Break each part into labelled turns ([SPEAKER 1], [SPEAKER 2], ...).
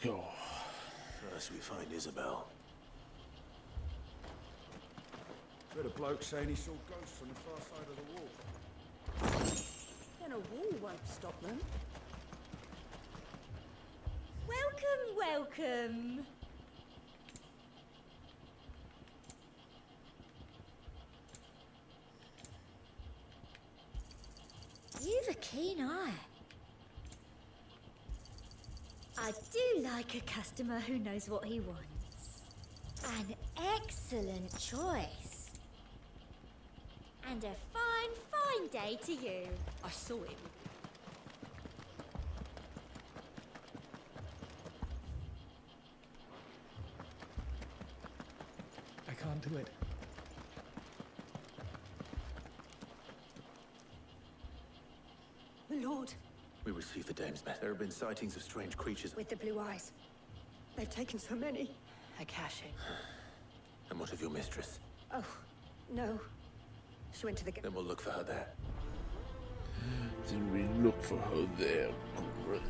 [SPEAKER 1] Go.
[SPEAKER 2] First we find Isabel.
[SPEAKER 3] Heard a bloke saying he saw ghosts on the far side of the wall.
[SPEAKER 4] Then a wall won't stop them. Welcome, welcome.
[SPEAKER 5] You've a keen eye. I do like a customer who knows what he wants. An excellent choice. And a fine, fine day to you.
[SPEAKER 4] I saw him.
[SPEAKER 1] I can't do it.
[SPEAKER 4] My lord,
[SPEAKER 2] We received the dame's message. There have been sightings of strange creatures.
[SPEAKER 4] with the blue eyes. They've taken so many. Akashi.
[SPEAKER 2] And what of your mistress?
[SPEAKER 4] Oh, no. She went to the...
[SPEAKER 2] Then we'll look for her there.
[SPEAKER 1] Then we look for her there. Great.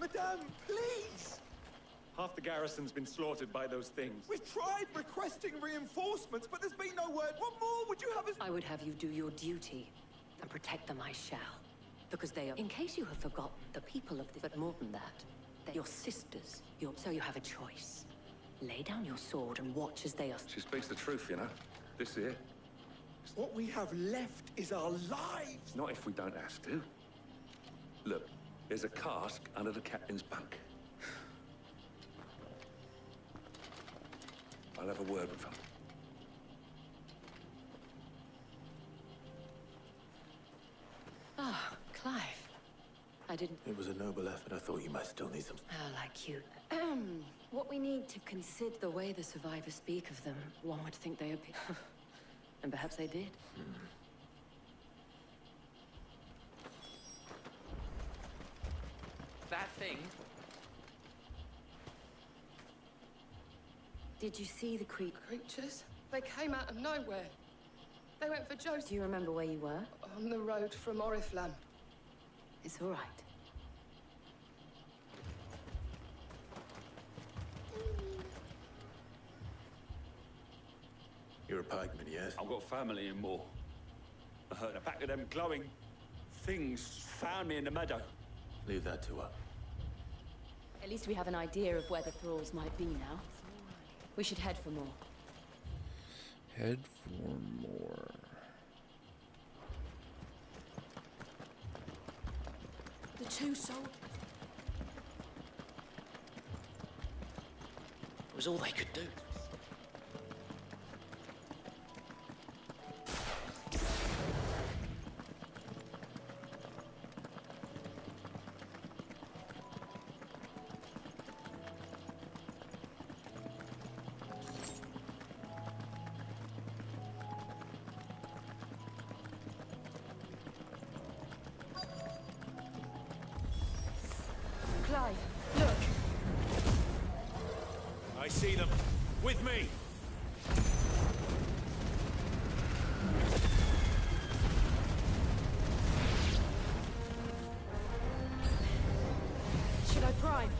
[SPEAKER 6] Madame, please!
[SPEAKER 7] Half the garrison's been slaughtered by those things.
[SPEAKER 6] We've tried requesting reinforcements, but there's been no word. What more would you have us...
[SPEAKER 8] I would have you do your duty, and protect them I shall. Because they are, in case you have forgotten, the people of this, but more than that, they're your sisters. So you have a choice. Lay down your sword and watch as they are...
[SPEAKER 7] She speaks the truth, you know. This here.
[SPEAKER 6] What we have left is our lives.
[SPEAKER 7] Not if we don't ask to. Look, there's a cask under the captain's bunk. I'll have a word with him.
[SPEAKER 8] Ah, Clive. I didn't...
[SPEAKER 2] It was a noble effort. I thought you might still need some...
[SPEAKER 8] Oh, like you. What we need to consider the way the survivors speak of them, one would think they appear... And perhaps they did.
[SPEAKER 9] That thing?
[SPEAKER 8] Did you see the
[SPEAKER 10] Creatures? They came out of nowhere. They went for Joseph
[SPEAKER 8] Do you remember where you were?
[SPEAKER 10] on the road from Oriflamme.
[SPEAKER 8] It's all right.
[SPEAKER 2] You're a pikeman, yes?
[SPEAKER 7] I've got family in Moor. I heard a pack of them glowing things found me in the meadow.
[SPEAKER 2] Leave that to her.
[SPEAKER 8] At least we have an idea of where the thralls might be now. We should head for more.
[SPEAKER 1] Head for more.
[SPEAKER 4] The two sold...
[SPEAKER 9] It was all they could do.
[SPEAKER 4] Clive, look.
[SPEAKER 2] I see them. With me!
[SPEAKER 4] Should I prime?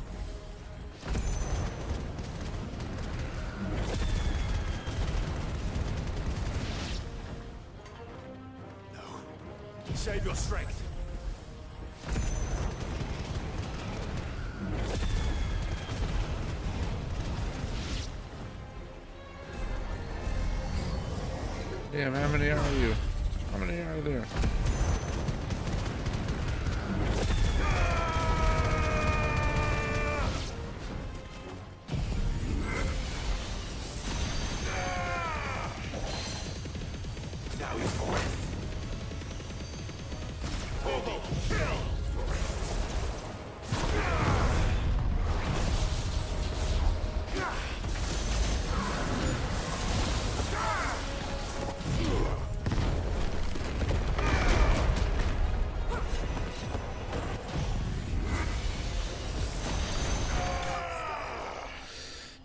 [SPEAKER 2] Save your strength.
[SPEAKER 1] Damn, how many are you? How many are there?
[SPEAKER 2] Now you're for it.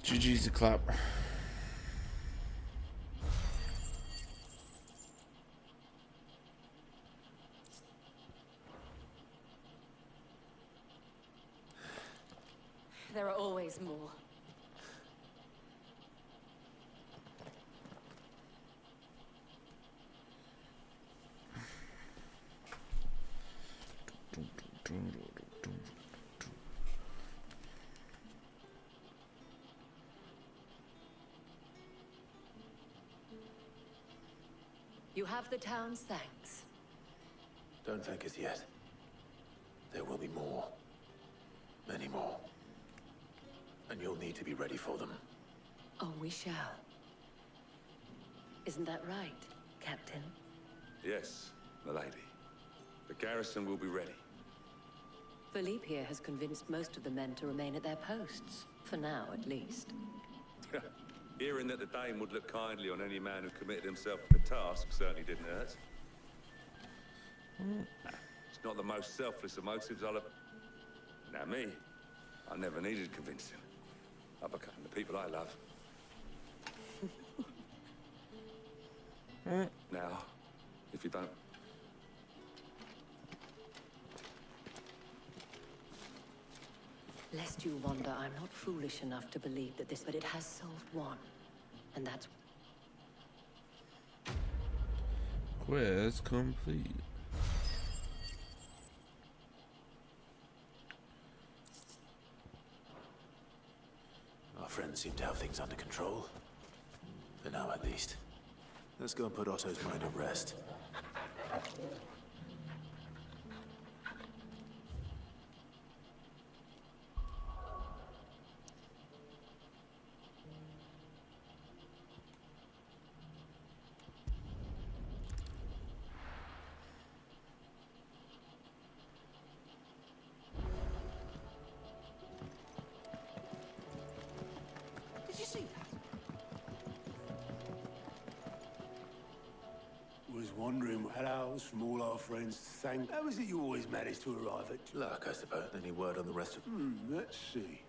[SPEAKER 1] GG's the clap.
[SPEAKER 8] There are always more. You have the town's thanks.
[SPEAKER 2] Don't thank us yet. There will be more. Many more. And you'll need to be ready for them.
[SPEAKER 8] Oh, we shall. Isn't that right, Captain?
[SPEAKER 7] Yes, milady. The garrison will be ready.
[SPEAKER 8] Philippe here has convinced most of the men to remain at their posts. For now, at least.
[SPEAKER 7] Hearing that the Dane would look kindly on any man who committed himself to the task certainly didn't hurt. It's not the most selfless of motives I'll have... Now me, I never needed convincing. I became the people I love. Now, if you don't...
[SPEAKER 8] Lest you wonder, I'm not foolish enough to believe that this, but it has solved one. And that's...
[SPEAKER 1] Quest complete.
[SPEAKER 2] Our friends seem to have things under control. For now, at least. Let's go and put Otto's mind at rest.
[SPEAKER 6] Did you see that?
[SPEAKER 9] Was wondering what else from all our friends to thank. How is it you always manage to arrive at...
[SPEAKER 2] Luck, I suppose. Any word on the rest of...
[SPEAKER 9] let's see.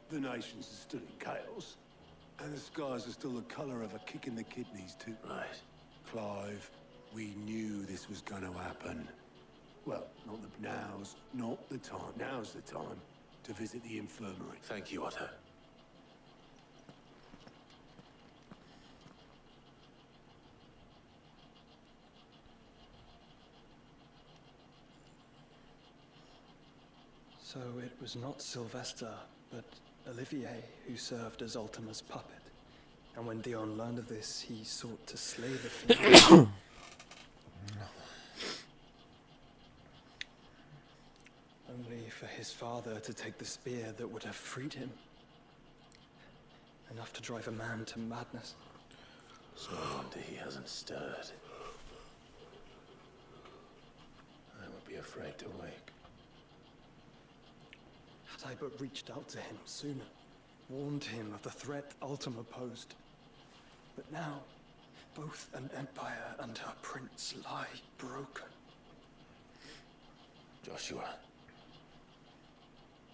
[SPEAKER 9] The nations are still in chaos. And the skies are still the colour of a kick in the kidneys, too.
[SPEAKER 2] Right.
[SPEAKER 9] Clive, we knew this was going to happen. Well, now's not the time. Now's the time to visit the infirmary.
[SPEAKER 2] Thank you, Otto.
[SPEAKER 11] So it was not Sylvester, but Olivier who served as Ultima's puppet. And when Dion learned of this, he sought to slay the Phoenix. Only for his father to take the spear that would have freed him. Enough to drive a man to madness.
[SPEAKER 2] No wonder he hasn't stirred. I would be afraid to wake.
[SPEAKER 11] Had I but reached out to him sooner, warned him of the threat Ultima posed. But now, both an empire and her prince lie broken.
[SPEAKER 2] Joshua,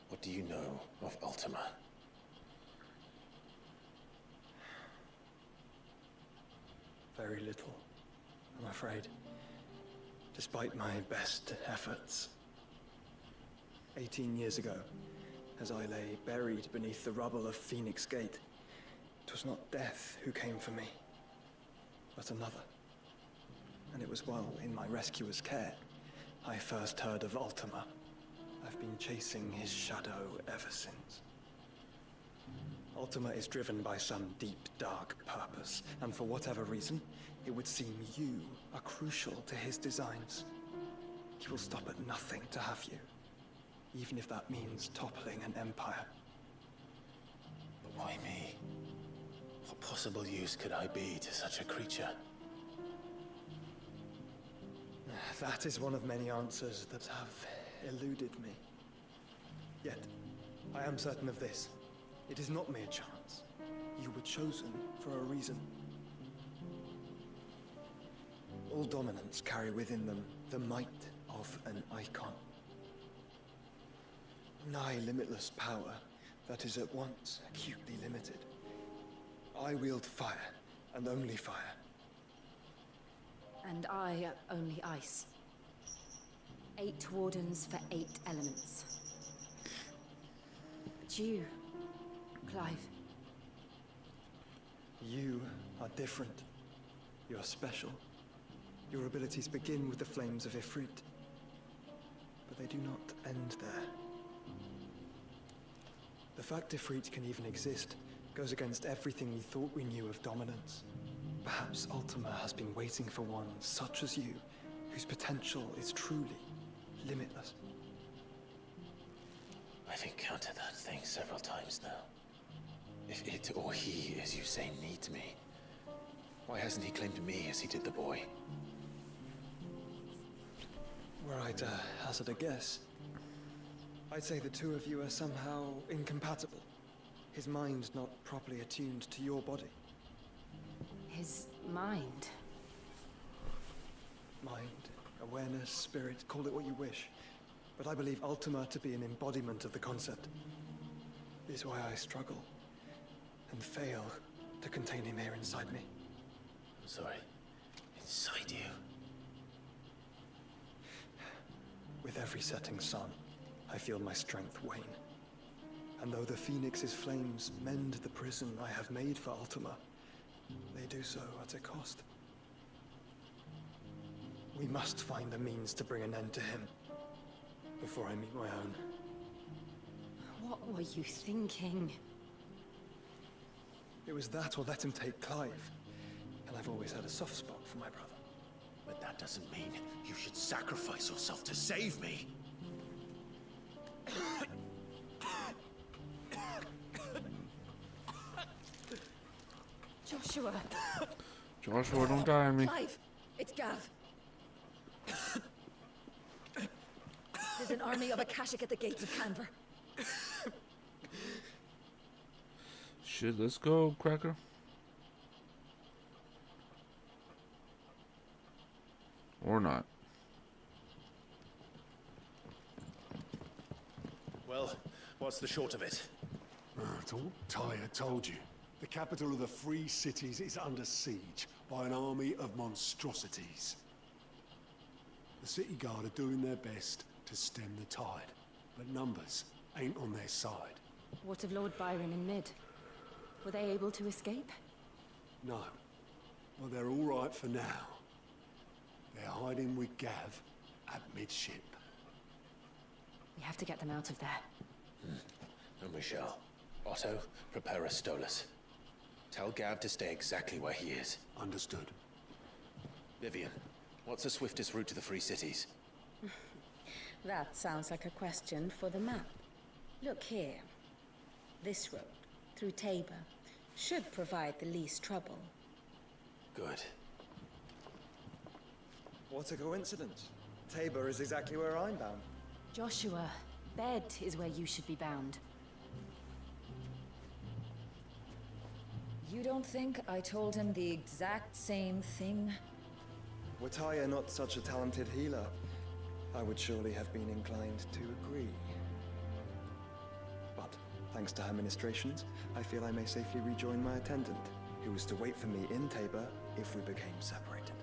[SPEAKER 2] what do you know of Ultima?
[SPEAKER 11] Very little, I'm afraid. Despite my best efforts. 18 years ago, as I lay buried beneath the rubble of Phoenix Gate, it was not death who came for me, but another. And it was while in my rescuer's care, I first heard of Ultima. I've been chasing his shadow ever since. Ultima is driven by some deep, dark purpose, and for whatever reason, it would seem you are crucial to his designs. He will stop at nothing to have you, even if that means toppling an empire.
[SPEAKER 2] But why me? What possible use could I be to such a creature?
[SPEAKER 11] That is one of many answers that have eluded me. Yet, I am certain of this. It is not mere chance. You were chosen for a reason. All dominants carry within them the might of an icon. Nigh limitless power that is at once acutely limited. I wield fire, and only fire.
[SPEAKER 8] And I only ice. 8 wardens for 8 elements. But you, Clive.
[SPEAKER 11] You are different. You're special. Your abilities begin with the flames of Ifrit. But they do not end there. The fact Ifrit can even exist goes against everything we thought we knew of dominance. Perhaps Ultima has been waiting for one such as you, whose potential is truly limitless.
[SPEAKER 2] I've encountered that thing several times now. If it or he, as you say, needs me, why hasn't he claimed me as he did the boy?
[SPEAKER 11] Were I to hazard a guess, I'd say the two of you are somehow incompatible. His mind not properly attuned to your body.
[SPEAKER 8] His mind.
[SPEAKER 11] Mind, awareness, spirit, call it what you wish. But I believe Ultima to be an embodiment of the concept. This is why I struggle and fail to contain him here inside me.
[SPEAKER 2] I'm sorry. Inside you?
[SPEAKER 11] With every setting sun, I feel my strength wane. And though the Phoenix's flames mend the prison I have made for Ultima, they do so at a cost. We must find a means to bring an end to him before I meet my own.
[SPEAKER 8] What were you thinking?
[SPEAKER 11] It was that or let him take Clive. And I've always had a soft spot for my brother.
[SPEAKER 2] But that doesn't mean you should sacrifice yourself to save me.
[SPEAKER 8] Joshua!
[SPEAKER 1] Joshua, don't die on me.
[SPEAKER 4] Clive, it's Gav. There's an army of Akashic at the gates of Canver.
[SPEAKER 1] Shit, let's go, Cracker. Or not.
[SPEAKER 2] Well, what's the short of it?
[SPEAKER 9] It's all Tyr told you. The capital of the Free Cities is under siege by an army of monstrosities. The city guard are doing their best to stem the tide, but numbers ain't on their side.
[SPEAKER 8] What of Lord Byron and Mid? Were they able to escape?
[SPEAKER 9] No, but they're all right for now. They're hiding with Gav at midship.
[SPEAKER 8] We have to get them out of there.
[SPEAKER 2] And we shall. Otto, prepare a Stolas. Tell Gav to stay exactly where he is.
[SPEAKER 9] Understood.
[SPEAKER 2] Vivian, what's the swiftest route to the Free Cities?
[SPEAKER 12] That sounds like a question for the map. Look here. This road, through Tabor, should provide the least trouble.
[SPEAKER 2] Good.
[SPEAKER 11] What a coincidence. Tabor is exactly where I'm bound.
[SPEAKER 8] Joshua, Bed is where you should be bound.
[SPEAKER 12] You don't think I told him the exact same thing?
[SPEAKER 11] Were Tyr not such a talented healer, I would surely have been inclined to agree. But, thanks to her ministrations, I feel I may safely rejoin my attendant, who was to wait for me in Tabor if we became separated.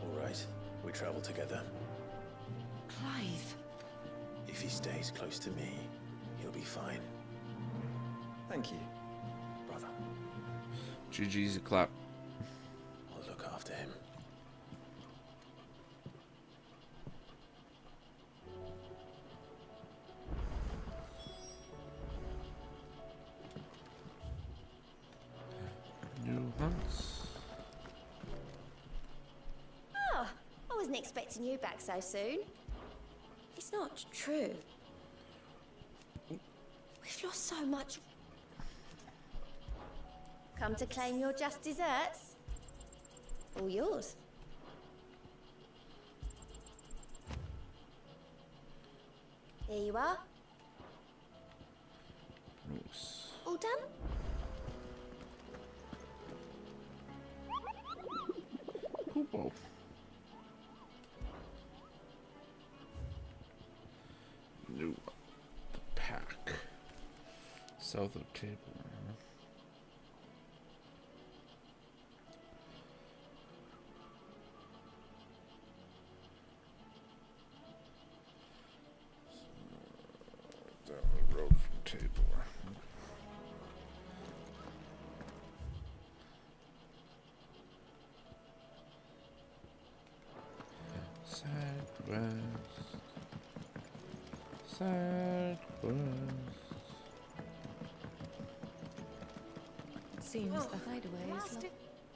[SPEAKER 2] All right, we travel together.
[SPEAKER 8] Clive!
[SPEAKER 2] If he stays close to me, he'll be fine.
[SPEAKER 11] Thank you, brother.
[SPEAKER 1] GG's a clap.
[SPEAKER 2] I'll look after him.
[SPEAKER 1] New hunts.
[SPEAKER 5] Oh, I wasn't expecting you back so soon. It's not true. We've lost so much. Come to claim your just desserts? All yours. Here you are.
[SPEAKER 1] Nice.
[SPEAKER 5] All done?
[SPEAKER 1] Poopo. New pack. South of Tabor. Down the road from Tabor. Southwest.
[SPEAKER 13] Seems the hideaway is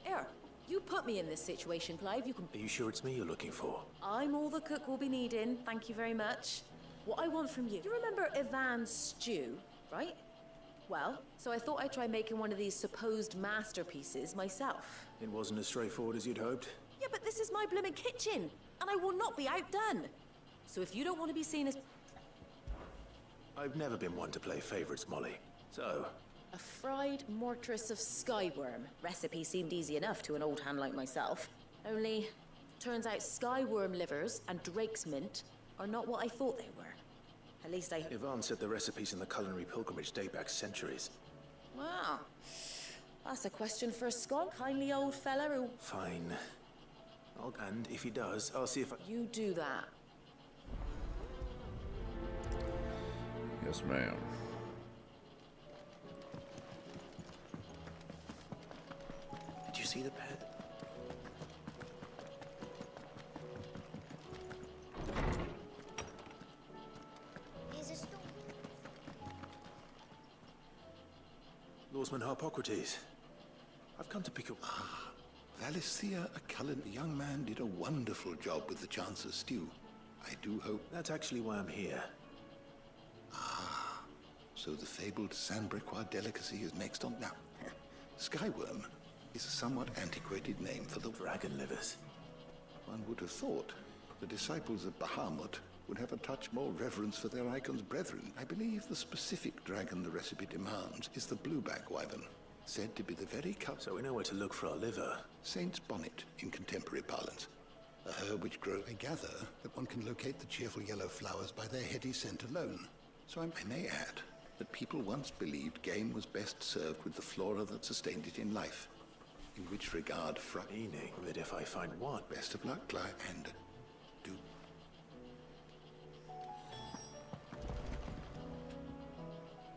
[SPEAKER 13] Here, you put me in this situation, Clive. You can.
[SPEAKER 2] Are you sure it's me you're looking for?
[SPEAKER 13] I'm all the cook will be needing. Thank you very much. What I want from you. You remember Ivan's stew, right? Well, so I thought I'd try making one of these supposed masterpieces myself.
[SPEAKER 2] It wasn't as straightforward as you'd hoped.
[SPEAKER 13] Yeah, but this is my blooming kitchen, and I will not be outdone. So if you don't want to be seen as
[SPEAKER 2] I've never been one to play favorites, Molly. So,
[SPEAKER 13] a fried mortress of skyworm. Recipe seemed easy enough to an old hand like myself. Only, turns out skyworm livers and drake's mint are not what I thought they were. At least I...
[SPEAKER 2] Ivan said the recipes in the culinary pilgrimage date back centuries.
[SPEAKER 13] Wow. That's a question for a Scot. Kindly old fella who...
[SPEAKER 2] Fine. And if he does, I'll see if I...
[SPEAKER 13] You do that.
[SPEAKER 1] Yes, ma'am.
[SPEAKER 2] Did you see the pet? Lawsman Harpocrates. I've come to pick up...
[SPEAKER 14] Valisthea, a Cullen young man, did a wonderful job with the Chance's stew. I do hope...
[SPEAKER 2] That's actually why I'm here.
[SPEAKER 14] Ah, so the fabled Sandbrequois delicacy is next on... Now, Skyworm is a somewhat antiquated name for the...
[SPEAKER 2] Dragon livers.
[SPEAKER 14] One would have thought the disciples of Bahamut would have a touch more reverence for their icon's brethren. I believe the specific dragon the recipe demands is the blueback wyvern, said to be the very cup...
[SPEAKER 2] So we know where to look for our liver.
[SPEAKER 14] Saint's bonnet, in contemporary parlance. A herb which grows... I gather that one can locate the cheerful yellow flowers by their heady scent alone. So I may add that people once believed game was best served with the flora that sustained it in life. In which regard,
[SPEAKER 2] Meaning that if I find one...
[SPEAKER 14] Best of luck, Clive, and... do...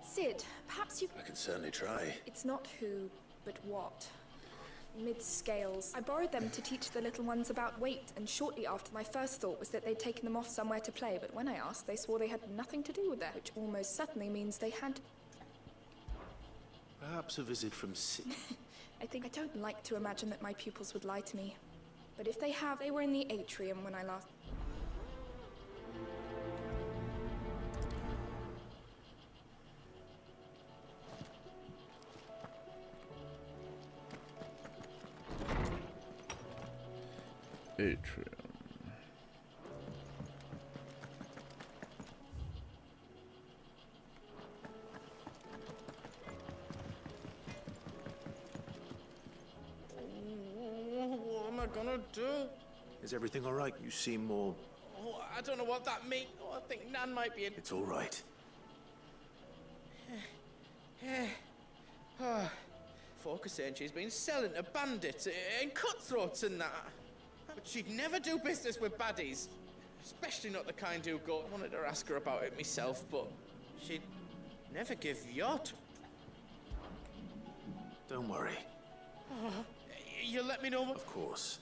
[SPEAKER 15] Sid, perhaps you...
[SPEAKER 2] I can certainly try.
[SPEAKER 15] It's not who, but what. Mid-scales. I borrowed them to teach the little ones about weight, and shortly after, my first thought was that they'd taken them off somewhere to play, but when I asked, they swore they had nothing to do with that, which almost certainly means they had...
[SPEAKER 2] Perhaps a visit from
[SPEAKER 15] I don't like to imagine that my pupils would lie to me. But if they have, they were in the atrium when I last...
[SPEAKER 1] Atrium.
[SPEAKER 6] What am I gonna do?
[SPEAKER 2] Is everything all right? You seem more...
[SPEAKER 6] Oh, I don't know what that means. Oh, I think Nan might be in...
[SPEAKER 2] It's all right.
[SPEAKER 6] Folk are saying she's been selling to bandits and cutthroats and that. But she'd never do business with baddies. Especially not the kind who go... I wanted to ask her about it myself, but she'd never give yacht.
[SPEAKER 2] Don't worry.
[SPEAKER 6] Oh, you'll let me know...
[SPEAKER 2] Of course.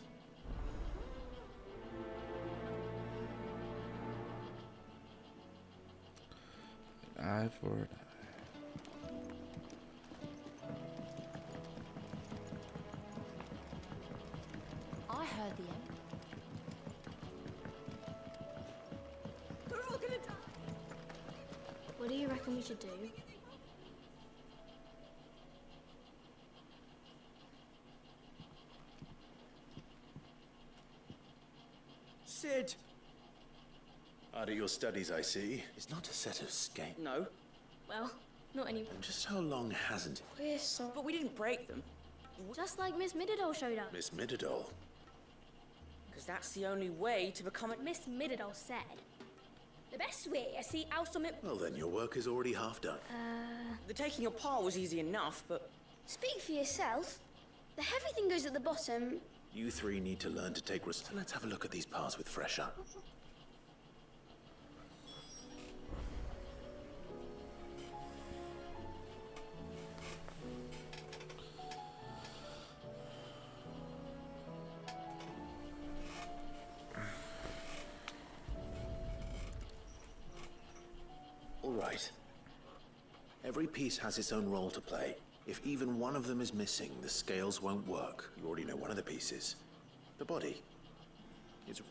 [SPEAKER 1] An eye for an eye.
[SPEAKER 5] I heard the end.
[SPEAKER 4] We're all gonna die.
[SPEAKER 5] What do you reckon we should do?
[SPEAKER 6] Sid!
[SPEAKER 2] Out of your studies, I see. It's not a set of skates.
[SPEAKER 6] No.
[SPEAKER 5] Well, not anymore.
[SPEAKER 2] And just how long hasn't it?
[SPEAKER 5] We're sorry.
[SPEAKER 6] But we didn't break them.
[SPEAKER 5] Just like Miss Middledole showed up.
[SPEAKER 2] Miss Midadol.
[SPEAKER 6] Because that's the only way to become a...
[SPEAKER 5] Miss Middledole said
[SPEAKER 16] The best way I see how something...
[SPEAKER 2] Well then, your work is already half done.
[SPEAKER 17] The taking apart was easy enough, but...
[SPEAKER 16] Speak for yourself. The heavy thing goes at the bottom.
[SPEAKER 2] You three need to learn to take risk. Let's have a look at these parts with fresh eyes. All right. Every piece has its own role to play. If even one of them is missing, the scales won't work. You already know one of the pieces. The body. It's...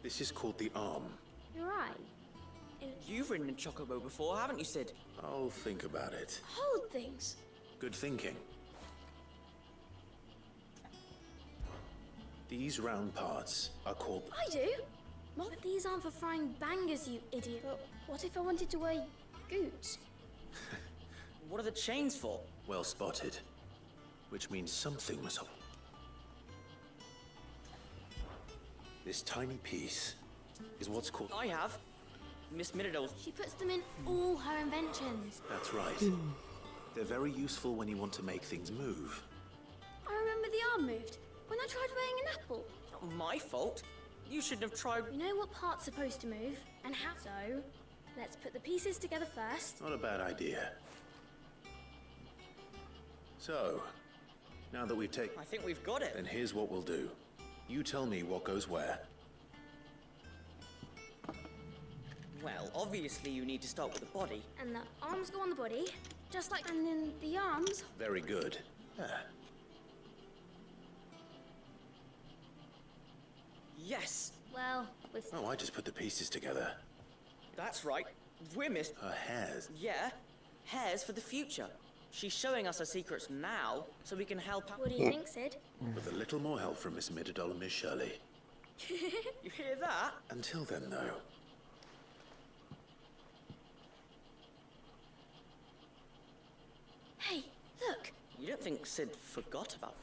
[SPEAKER 2] This is called the arm.
[SPEAKER 16] You're right.
[SPEAKER 17] You've ridden a chocobo before, haven't you, Sid?
[SPEAKER 2] I'll think about it.
[SPEAKER 16] Hold things.
[SPEAKER 2] Good thinking. These round parts are called...
[SPEAKER 16] I do. But these aren't for frying bangers, you idiot. But what if I wanted to wear goots?
[SPEAKER 17] What are the chains for?
[SPEAKER 2] Well spotted. Which means something was... This tiny piece is what's called...
[SPEAKER 17] I have. Miss Mirrodle's.
[SPEAKER 16] She puts them in all her inventions.
[SPEAKER 2] That's right. They're very useful when you want to make things move.
[SPEAKER 16] I remember the arm moved when I tried weighing an apple.
[SPEAKER 17] Not my fault. You shouldn't have tried...
[SPEAKER 16] You know what part's supposed to move and how. So, let's put the pieces together first.
[SPEAKER 2] Not a bad idea. So, now that we've taken...
[SPEAKER 17] I think we've got it.
[SPEAKER 2] Then here's what we'll do. You tell me what goes where.
[SPEAKER 17] Well, obviously you need to start with the body.
[SPEAKER 16] And the arms go on the body, just like... And then the arms...
[SPEAKER 2] Very good. Yeah.
[SPEAKER 17] Yes!
[SPEAKER 16] Well, with...
[SPEAKER 2] Oh, I just put the pieces together.
[SPEAKER 17] That's right. We're Miss...
[SPEAKER 2] Her hairs.
[SPEAKER 17] Yeah. Hairs for the future. She's showing us her secrets now, so we can help out.
[SPEAKER 16] What do you think, Sid?
[SPEAKER 2] With a little more help from Miss Mirrodle and Miss Shirley.
[SPEAKER 17] You hear that?
[SPEAKER 2] Until then, though.
[SPEAKER 16] Hey, look!
[SPEAKER 17] You don't think Sid forgot about...